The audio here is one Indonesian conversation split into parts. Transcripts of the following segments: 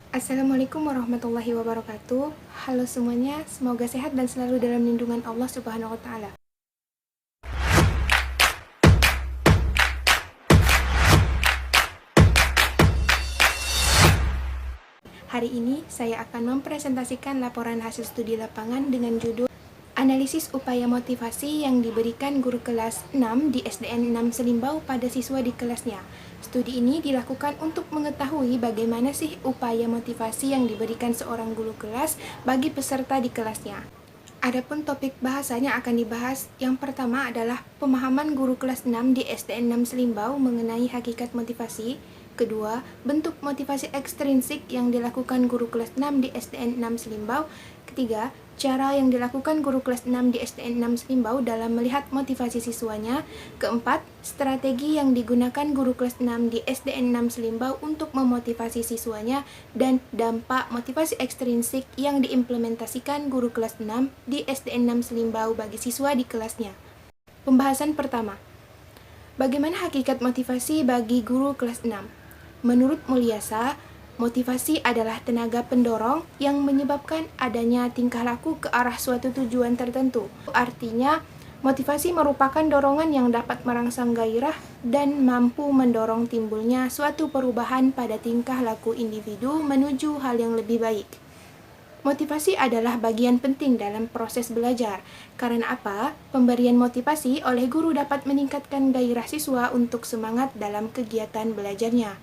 Assalamualaikum warahmatullahi wabarakatuh. Halo semuanya, semoga sehat dan selalu dalam lindungan Allah Subhanahu wa taala. Hari ini saya akan mempresentasikan laporan hasil studi lapangan dengan judul Analisis Upaya Motivasi yang diberikan guru kelas 6 di SDN 6 Selimbau pada siswa di kelasnya. Studi ini dilakukan untuk mengetahui bagaimana sih upaya motivasi yang diberikan seorang guru kelas bagi peserta di kelasnya. Adapun topik bahasanya akan dibahas, yang pertama adalah pemahaman guru kelas 6 di SDN 6 Selimbau mengenai hakikat motivasi. Kedua, bentuk motivasi ekstrinsik yang dilakukan guru kelas 6 di SDN 6 Selimbau. Ketiga, cara yang dilakukan guru kelas 6 di SDN 6 Selimbau dalam melihat motivasi siswanya. Keempat, strategi yang digunakan guru kelas 6 di SDN 6 Selimbau untuk memotivasi siswanya. Dan dampak motivasi ekstrinsik yang diimplementasikan guru kelas 6 di SDN 6 Selimbau bagi siswa di kelasnya. Pembahasan pertama, bagaimana hakikat motivasi bagi guru kelas 6? Menurut Mulyasa, motivasi adalah tenaga pendorong yang menyebabkan adanya tingkah laku ke arah suatu tujuan tertentu. Artinya, motivasi merupakan dorongan yang dapat merangsang gairah dan mampu mendorong timbulnya suatu perubahan pada tingkah laku individu menuju hal yang lebih baik. Motivasi adalah bagian penting dalam proses belajar. Karena apa? Pemberian motivasi oleh guru dapat meningkatkan gairah siswa untuk semangat dalam kegiatan belajarnya.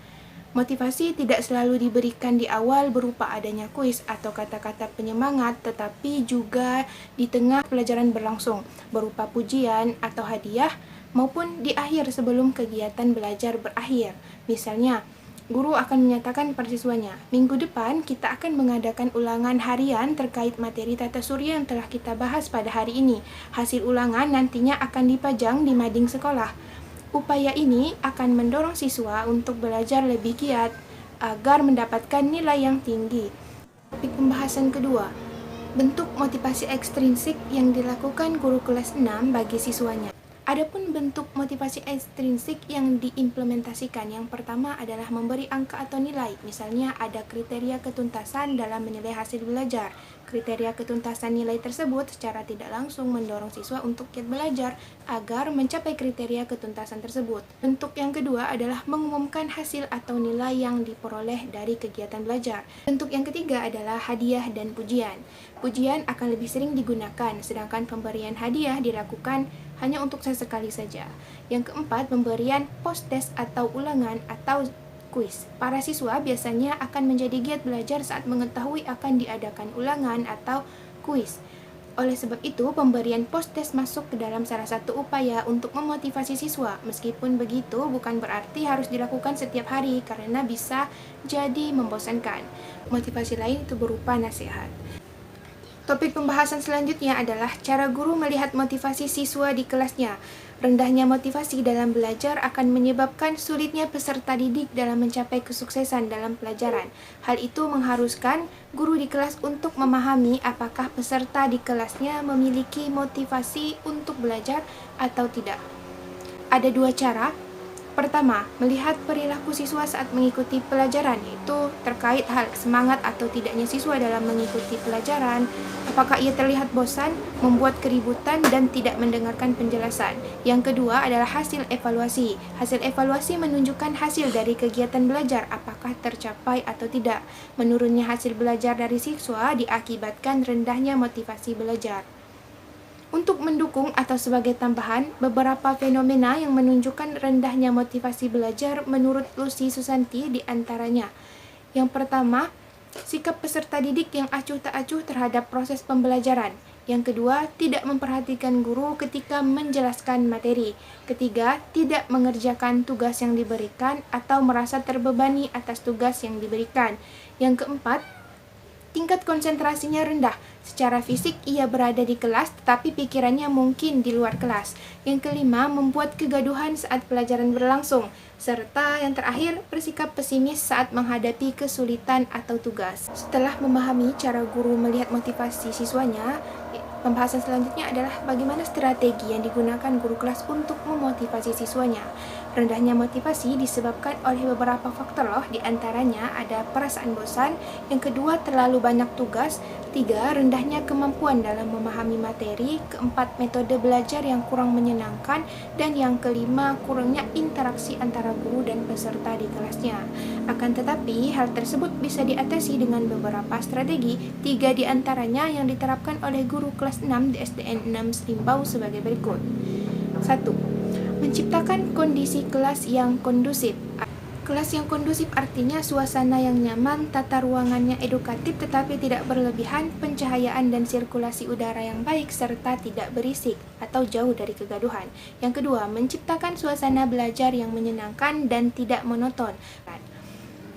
Motivasi tidak selalu diberikan di awal berupa adanya kuis atau kata-kata penyemangat, tetapi juga di tengah pelajaran berlangsung, berupa pujian atau hadiah, maupun di akhir sebelum kegiatan belajar berakhir. Misalnya, guru akan menyatakan pada siswanya, minggu depan kita akan mengadakan ulangan harian terkait materi tata surya yang telah kita bahas pada hari ini. Hasil ulangan nantinya akan dipajang di mading sekolah. Upaya ini akan mendorong siswa untuk belajar lebih giat agar mendapatkan nilai yang tinggi. Topik pembahasan kedua, bentuk motivasi ekstrinsik yang dilakukan guru kelas 6 bagi siswanya. Adapun bentuk motivasi ekstrinsik yang diimplementasikan, yang pertama adalah memberi angka atau nilai. Misalnya ada kriteria ketuntasan dalam menilai hasil belajar. Kriteria ketuntasan nilai tersebut secara tidak langsung mendorong siswa untuk giat belajar agar mencapai kriteria ketuntasan tersebut. Bentuk yang kedua adalah mengumumkan hasil atau nilai yang diperoleh dari kegiatan belajar. Bentuk yang ketiga adalah hadiah dan pujian. Pujian akan lebih sering digunakan, sedangkan pemberian hadiah dilakukan hanya untuk sesekali saja. Yang keempat, pemberian post-test atau ulangan atau kuis. Para siswa biasanya akan menjadi giat belajar saat mengetahui akan diadakan ulangan atau kuis. Oleh sebab itu, pemberian post-test masuk ke dalam salah satu upaya untuk memotivasi siswa. Meskipun begitu, bukan berarti harus dilakukan setiap hari karena bisa jadi membosankan. Motivasi lain itu berupa nasihat. Topik pembahasan selanjutnya adalah cara guru melihat motivasi siswa di kelasnya. Rendahnya motivasi dalam belajar akan menyebabkan sulitnya peserta didik dalam mencapai kesuksesan dalam pelajaran. Hal itu mengharuskan guru di kelas untuk memahami apakah peserta di kelasnya memiliki motivasi untuk belajar atau tidak. Ada dua cara. Pertama, melihat perilaku siswa saat mengikuti pelajaran, yaitu terkait hal semangat atau tidaknya siswa dalam mengikuti pelajaran. Apakah ia terlihat bosan, membuat keributan, dan tidak mendengarkan penjelasan. Yang kedua adalah hasil evaluasi. Hasil evaluasi menunjukkan hasil dari kegiatan belajar, apakah tercapai atau tidak. Menurunnya hasil belajar dari siswa diakibatkan rendahnya motivasi belajar. Untuk mendukung atau sebagai tambahan, beberapa fenomena yang menunjukkan rendahnya motivasi belajar menurut Lucy Susanti diantaranya. Yang pertama, sikap peserta didik yang acuh tak acuh terhadap proses pembelajaran. Yang kedua, tidak memperhatikan guru ketika menjelaskan materi. Ketiga, tidak mengerjakan tugas yang diberikan atau merasa terbebani atas tugas yang diberikan. Yang keempat, tingkat konsentrasinya rendah. Secara fisik ia berada di kelas, tetapi pikirannya mungkin di luar kelas. Yang kelima, membuat kegaduhan saat pelajaran berlangsung. Serta yang terakhir, bersikap pesimis saat menghadapi kesulitan atau tugas. Setelah memahami cara guru melihat motivasi siswanya, pembahasan selanjutnya adalah bagaimana strategi yang digunakan guru kelas untuk memotivasi siswanya. Rendahnya motivasi disebabkan oleh beberapa faktor loh, di antaranya ada perasaan bosan, yang kedua terlalu banyak tugas, tiga rendahnya kemampuan dalam memahami materi, keempat metode belajar yang kurang menyenangkan, dan yang kelima kurangnya interaksi antara guru dan peserta di kelasnya. Akan tetapi, hal tersebut bisa diatasi dengan beberapa strategi, tiga di antaranya yang diterapkan oleh guru kelas 6 di SDN 6 Selimbau sebagai berikut. 1. Menciptakan kondisi kelas yang kondusif. Kelas yang kondusif artinya suasana yang nyaman, tata ruangannya edukatif tetapi tidak berlebihan, pencahayaan dan sirkulasi udara yang baik, serta tidak berisik atau jauh dari kegaduhan. Yang kedua, menciptakan suasana belajar yang menyenangkan dan tidak monoton.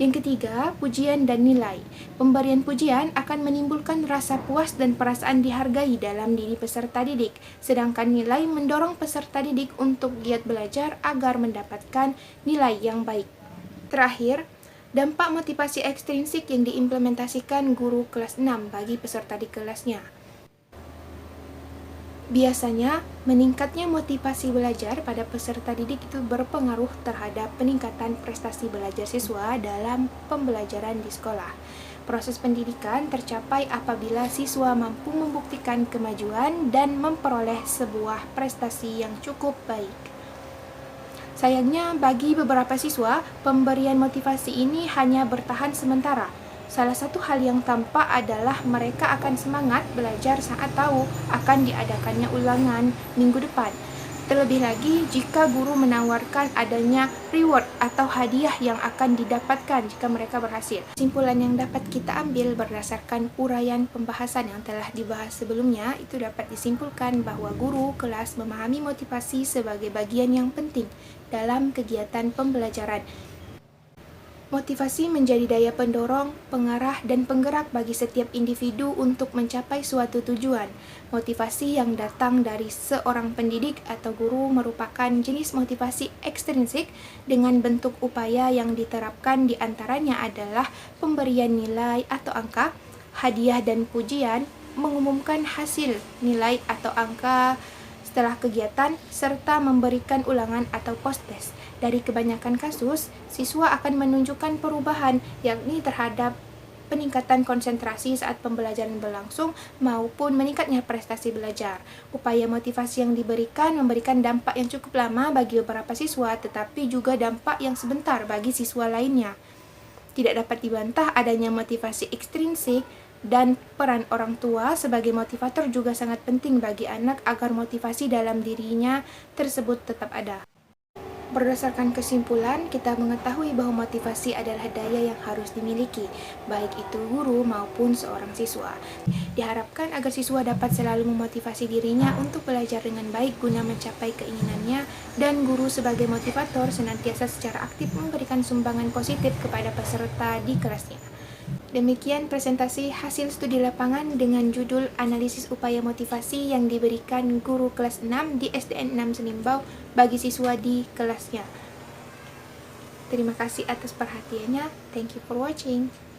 Yang ketiga, pujian dan nilai. Pemberian pujian akan menimbulkan rasa puas dan perasaan dihargai dalam diri peserta didik, sedangkan nilai mendorong peserta didik untuk giat belajar agar mendapatkan nilai yang baik. Terakhir, dampak motivasi ekstrinsik yang diimplementasikan guru kelas 6 bagi peserta di kelasnya. Biasanya, meningkatnya motivasi belajar pada peserta didik itu berpengaruh terhadap peningkatan prestasi belajar siswa dalam pembelajaran di sekolah. Proses pendidikan tercapai apabila siswa mampu membuktikan kemajuan dan memperoleh sebuah prestasi yang cukup baik. Sayangnya, bagi beberapa siswa, pemberian motivasi ini hanya bertahan sementara. Salah satu hal yang tampak adalah mereka akan semangat belajar saat tahu akan diadakannya ulangan minggu depan. Terlebih lagi jika guru menawarkan adanya reward atau hadiah yang akan didapatkan jika mereka berhasil. Kesimpulan yang dapat kita ambil berdasarkan uraian pembahasan yang telah dibahas sebelumnya, itu dapat disimpulkan bahwa guru kelas memahami motivasi sebagai bagian yang penting dalam kegiatan pembelajaran. Motivasi menjadi daya pendorong, pengarah, dan penggerak bagi setiap individu untuk mencapai suatu tujuan. Motivasi yang datang dari seorang pendidik atau guru merupakan jenis motivasi ekstrinsik dengan bentuk upaya yang diterapkan di antaranya adalah pemberian nilai atau angka, hadiah dan pujian, mengumumkan hasil nilai atau angka setelah kegiatan, serta memberikan ulangan atau post-test. Dari kebanyakan kasus, siswa akan menunjukkan perubahan, yakni terhadap peningkatan konsentrasi saat pembelajaran berlangsung maupun meningkatnya prestasi belajar. Upaya motivasi yang diberikan memberikan dampak yang cukup lama bagi beberapa siswa, tetapi juga dampak yang sebentar bagi siswa lainnya. Tidak dapat dibantah adanya motivasi ekstrinsik, dan peran orang tua sebagai motivator juga sangat penting bagi anak agar motivasi dalam dirinya tersebut tetap ada. Berdasarkan kesimpulan, kita mengetahui bahwa motivasi adalah daya yang harus dimiliki, baik itu guru maupun seorang siswa. Diharapkan agar siswa dapat selalu memotivasi dirinya untuk belajar dengan baik guna mencapai keinginannya, dan guru sebagai motivator senantiasa secara aktif memberikan sumbangan positif kepada peserta di kelasnya. Demikian presentasi hasil studi lapangan dengan judul Analisis Upaya Motivasi yang diberikan guru kelas 6 di SDN 6 Selimbau bagi siswa di kelasnya. Terima kasih atas perhatiannya. Thank you for watching.